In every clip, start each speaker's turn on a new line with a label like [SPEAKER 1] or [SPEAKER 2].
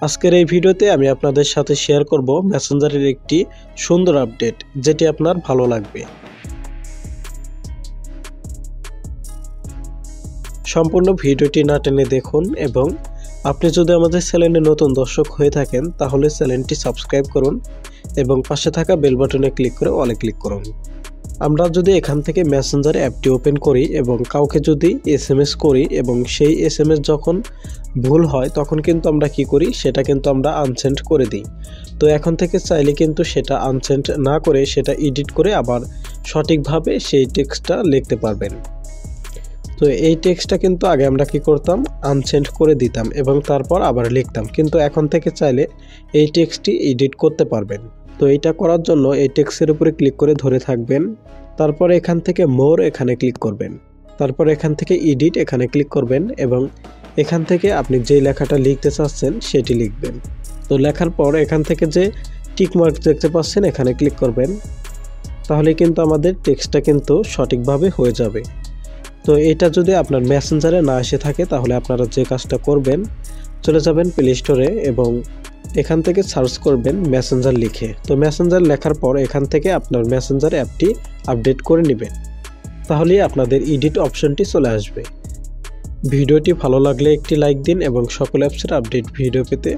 [SPEAKER 1] আজকের এই ভিডিওতে আমি আপনাদের সাথে শেয়ার করব মেসেঞ্জারের একটি সুন্দর আপডেট যেটি আপনার ভালো লাগবে। সম্পূর্ণ ভিডিওটি না টেনে দেখুন এবং আপনি যদি আমাদের চ্যানেলে নতুন দর্শক হয়ে থাকেন তাহলে চ্যানেলটি সাবস্ক্রাইব করুন এবং পাশে থাকা বেল বাটনে ক্লিক করে অলে ক্লিক করুন। আমরা যদি এখান থেকে মেসেঞ্জার অ্যাপটি ওপেন করি এবং কাউকে যদি এসএমএস করি এবং সেই এসএমএস যখন ভুল হয় তখন কিন্তু আমরা কি করি, সেটা কিন্তু আমরা আনসেন্ড করে দিই। তো এখন থেকে চাইলে কিন্তু সেটা আনসেন্ড না করে সেটা এডিট করে আবার সঠিকভাবে সেই টেক্সটটা লিখতে পারবেন। তো এই টেক্সটটা কিন্তু আগে আমরা কি করতাম, আনসেন্ড করে দিতাম এবং তারপর আবার লিখতাম, কিন্তু এখন থেকে চাইলে এই টেক্সটটি এডিট করতে পারবেন। তো এইটা করার জন্য এই টেক্সটের উপরে ক্লিক করে ধরে থাকবেন, তারপর এখান থেকে মোর এখানে ক্লিক করবেন, তারপর এখান থেকে এডিট এখানে ক্লিক করবেন এবং এখান থেকে আপনি যে লেখাটা লিখতে চাচ্ছেন সেটি লিখবেন। তো লেখার পর এখান থেকে যে টিক মার্ক দেখতে পাচ্ছেন এখানে ক্লিক করবেন, তাহলে কিন্তু আমাদের টেক্সটটা কিন্তু সঠিকভাবে হয়ে যাবে। তো এটা যদি আপনার মেসেঞ্জারে না এসে থাকে তাহলে আপনারা যে কাজটা করবেন, চলে যাবেন প্লে স্টোরে এবং এখান থেকে সার্চ করবেন মেসেঞ্জার লিখে। তো মেসেঞ্জার লেখার পর এখান থেকে আপনার মেসেঞ্জার অ্যাপটি আপডেট করে নেবেন, তাহলেই আপনাদের এডিট অপশনটি চলে আসবে। ভিডিওটি ভালো লাগলে একটি লাইক দিন এবং সকল অ্যাপসের আপডেট ভিডিও পেতে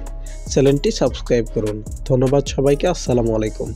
[SPEAKER 1] চ্যানেলটি সাবস্ক্রাইব করুন। ধন্যবাদ সবাইকে। আসসালামু আলাইকুম।